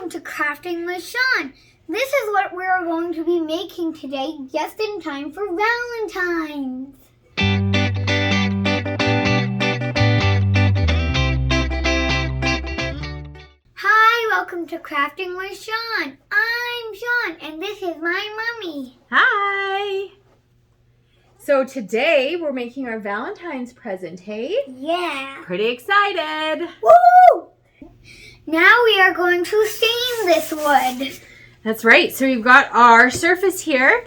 welcome to Crafting with Sean. This is what we're going to be making today, just in time for Valentine's. Hi, welcome to Crafting with Sean. I'm Sean, and this is my mommy. Hi! So today we're making our Valentine's present, hey? Yeah. Pretty excited! Woo! Now we are going to stain this wood. That's right. So we've got our surface here,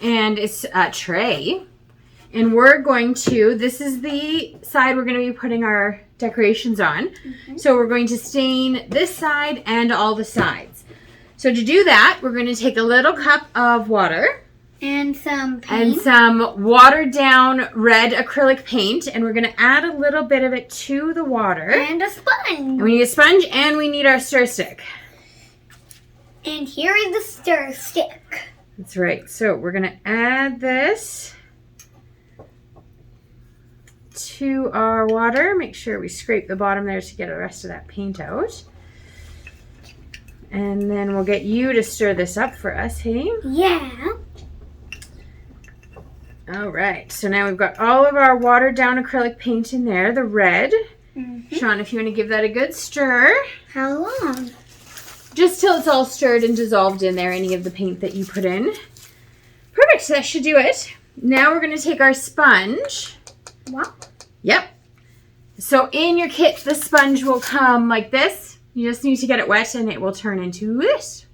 and it's a tray. And we're going to, this is the side we're going to be putting our decorations on. Mm-hmm. So we're going to stain this side and all the sides. So to do that, we're going to take a little cup of water. And some paint. And some watered down red acrylic paint. And we're going to add a little bit of it to the water. And a sponge. And we need a sponge and we need our stir stick. And here is the stir stick. That's right. So we're going to add this to our water. Make sure we scrape the bottom there to get the rest of that paint out. And then we'll get you to stir this up for us, hey? Yeah. All right, so now we've got all of our watered down acrylic paint in there, the red. Mm-hmm. Sean, if you want to give that a good stir. How long? Just till it's all stirred and dissolved in there, any of the paint that you put in. Perfect, that should do it. Now we're going to take our sponge. What? Yep. So in your kit, the sponge will come like this. You just need to get it wet and it will turn into this.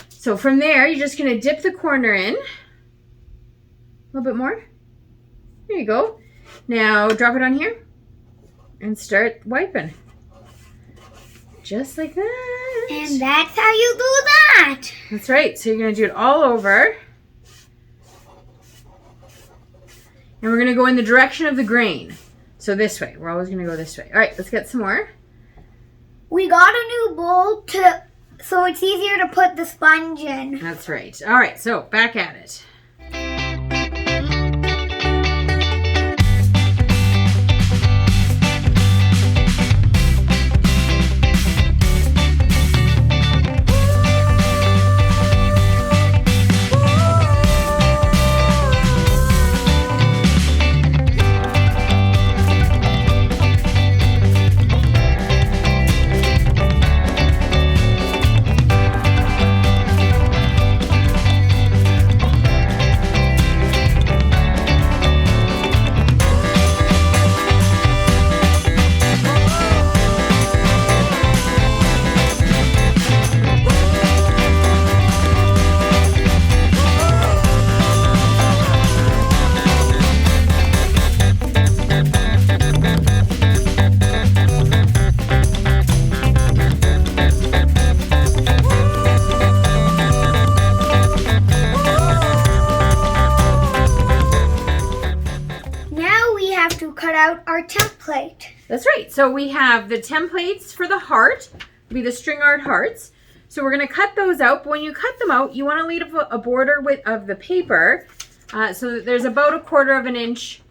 So from there, you're just going to dip the corner in. A little bit more. There you go. Now drop it on here and start wiping. Just like that. And that's how you do that. That's right. So you're going to do it all over. And we're going to go in the direction of the grain. So this way. We're always going to go this way. All right, let's get some more. We got a new bowl so it's easier to put the sponge in. That's right. All right, so back at it. Cut out our template. That's right. So we have the templates for the heart, be the string art hearts. So we're going to cut those out. But when you cut them out, you want to leave a border of the paper so that there's about 1/4 inch.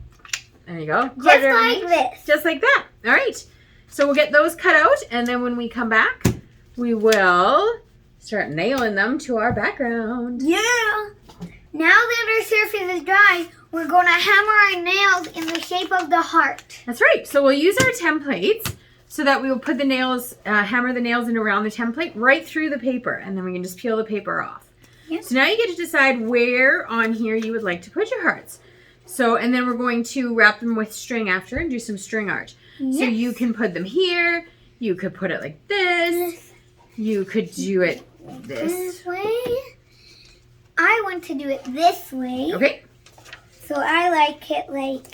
There you go. Just like this. Just like that. All right. So we'll get those cut out, and then when we come back, we will start nailing them to our background. Yeah. Now that our surface is dry, we're going to hammer our nails in the shape of the heart. That's right. So we'll use our templates so that we will put the nails, hammer the nails in around the template right through the paper, and then we can just peel the paper off. Yep. So now you get to decide where on here you would like to put your hearts. So, and then we're going to wrap them with string after and do some string art. Yes. So you can put them here. You could put it like this. You could do it this way. I want to do it this way. Okay. So I like it like...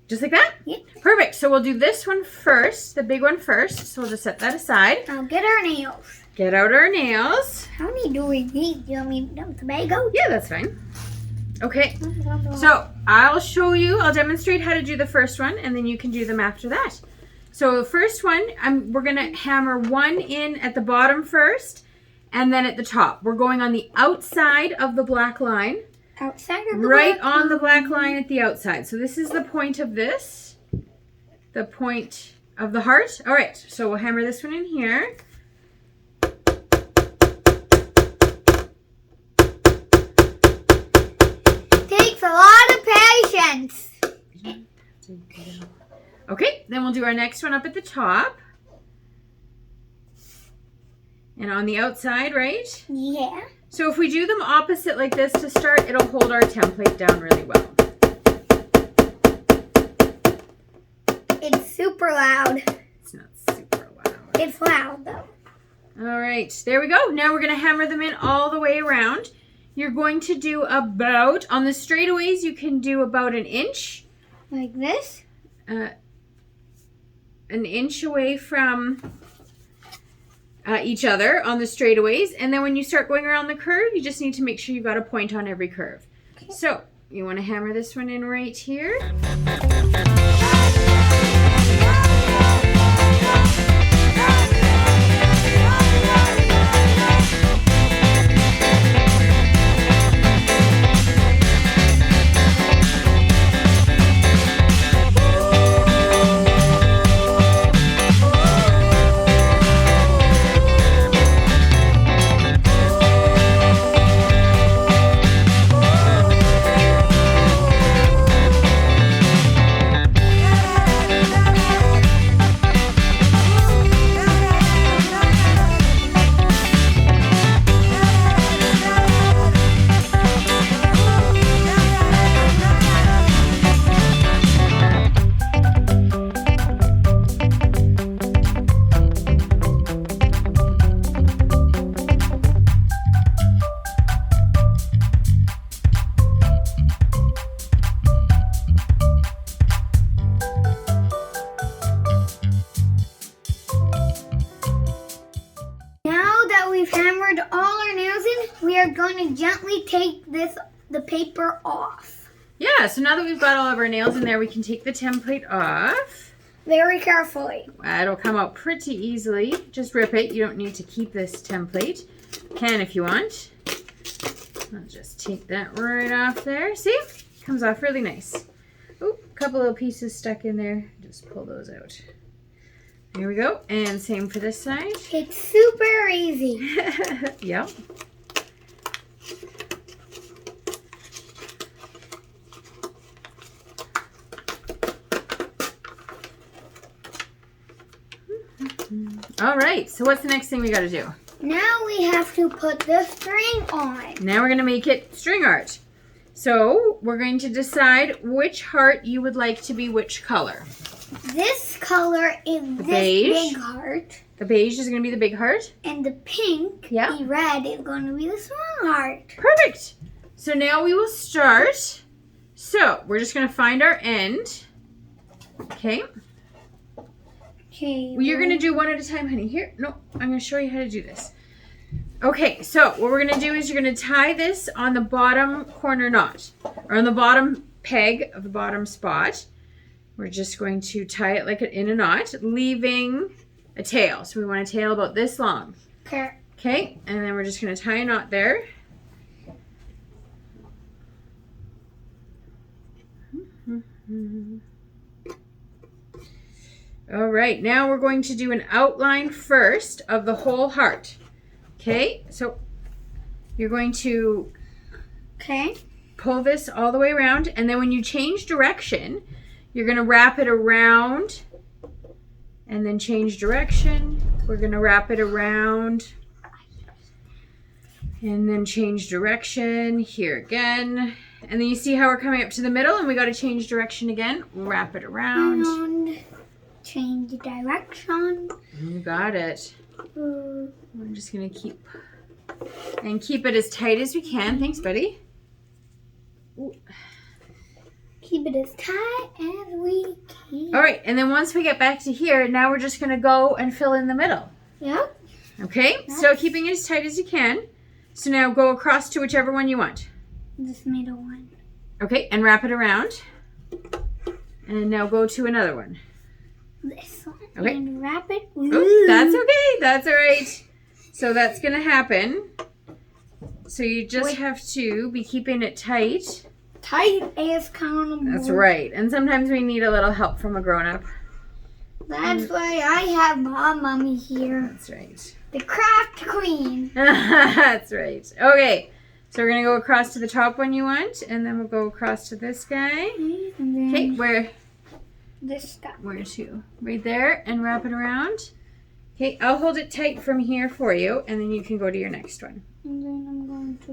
Just like that? Yep. Perfect. So we'll do this one first, the big one first. So we'll just set that aside. I'll get our nails. Get out our nails. How many do we need? Do you want me to dump the bag out? Yeah, that's fine. Okay. So I'll demonstrate how to do the first one, and then you can do them after that. So the first one, we're going to hammer one in at the bottom first, and then at the top. We're going on the outside of the black line. Outside of the right black on the black line at the outside. So this is the point of this. The point of the heart. All right, so we'll hammer this one in here. sense. Okay, then we'll do our next one up at the top. And on the outside, right? Yeah. So if we do them opposite like this to start, it'll hold our template down really well. It's super loud. It's not super loud. It's loud though. All right, there we go. Now we're going to hammer them in all the way around. You're going to do about, on the straightaways, you can do about an inch. Like this? An inch away from each other on the straightaways. And then when you start going around the curve, you just need to make sure you've got a point on every curve. Okay. So you want to hammer this one in right here. We are going to gently take the paper off. Yeah, so now that we've got all of our nails in there, we can take the template off. Very carefully. It'll come out pretty easily. Just rip it. You don't need to keep this template. You can if you want. I'll just take that right off there. See? Comes off really nice. Oh, a couple little pieces stuck in there. Just pull those out. There we go. And same for this side. It's super easy. Yep. All right, so what's the next thing we got to do? Now we have to put the string on. Now we're going to make it string art. So we're going to decide which heart you would like to be which color. This color is this big heart. The beige is going to be the big heart. And the pink, the red, is going to be the small heart. Perfect. So now we will start. So we're just going to find our end. Okay. Okay. Well, you're going to do one at a time, honey. Here. No, I'm going to show you how to do this. Okay, so what we're going to do is you're going to tie this on the bottom corner knot. Or on the bottom peg of the bottom spot. We're just going to tie it like in a knot, leaving a tail. So we want a tail about this long. Okay. Okay, and then we're just going to tie a knot there. All right, now we're going to do an outline first of the whole heart. Okay, so you're going to pull this all the way around, and then when you change direction, you're going to wrap it around and then change direction. We're going to wrap it around and then change direction here again. And then you see how we're coming up to the middle and we got to change direction again. Wrap it around. And change the direction. You got it. We're just going to keep it as tight as we can. Thanks, buddy. Ooh. Keep it as tight as we can. All right, and then once we get back to here, now we're just going to go and fill in the middle. Yep. Okay, so keeping it as tight as you can. So now go across to whichever one you want. This middle one. Okay, and wrap it around. And now go to another one. This one. Okay. And wrap it. Ooh, that's okay. That's all right. So that's going to happen. So you just have to be keeping it tight. Tight as countable. That's right. And sometimes we need a little help from a grown-up. That's why I have my mommy here. That's right. The craft queen. That's right. Okay. So we're going to go across to the top one you want, and then we'll go across to this guy. Okay, where? This guy. Where to? Right there, and wrap it around. Okay, I'll hold it tight from here for you, and then you can go to your next one. And then I'm going to...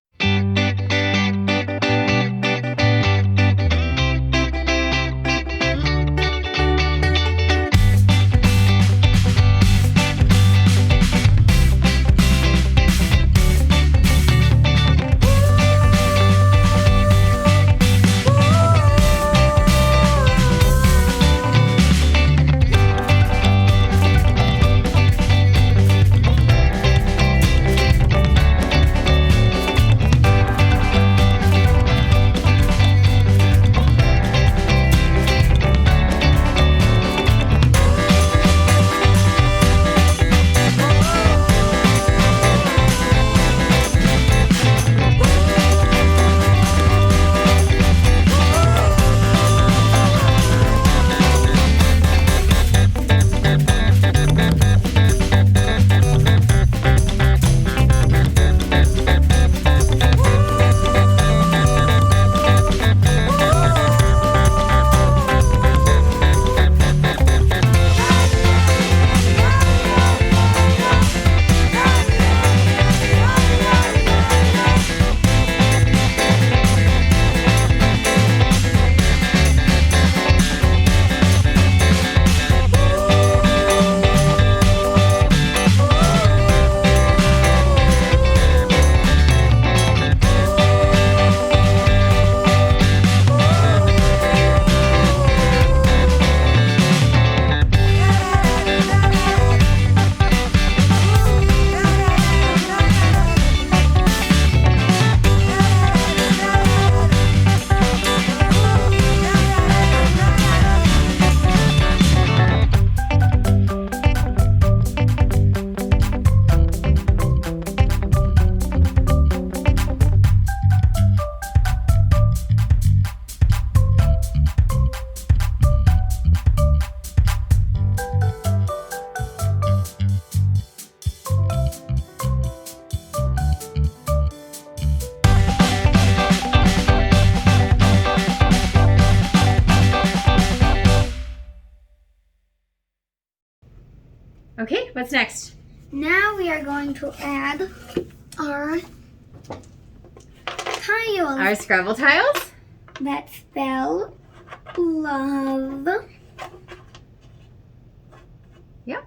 Okay, what's next? Now we are going to add our tiles Our Scrabble tiles. that spell love. Yep.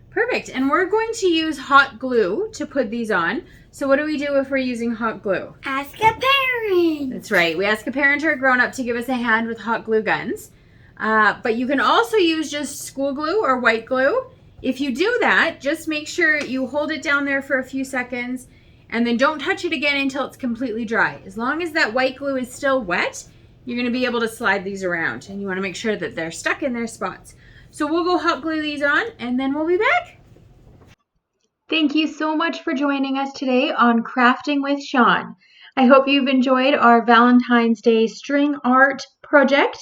Perfect. And we're going to use hot glue to put these on. So what do we do if we're using hot glue? Ask a parent. That's right. We ask a parent or a grown-up to give us a hand with hot glue guns. But you can also use just school glue or white glue. If you do that, just make sure you hold it down there for a few seconds and then don't touch it again until it's completely dry. As long as that white glue is still wet, you're going to be able to slide these around, and you want to make sure that they're stuck in their spots. So we'll go hot glue these on, and then we'll be back. Thank you so much for joining us today on Crafting with Sean. I hope you've enjoyed our Valentine's Day string art project.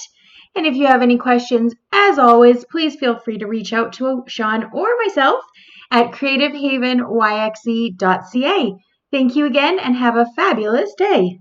And if you have any questions, as always, please feel free to reach out to Sean or myself at creativehavenyxe.ca. Thank you again and have a fabulous day.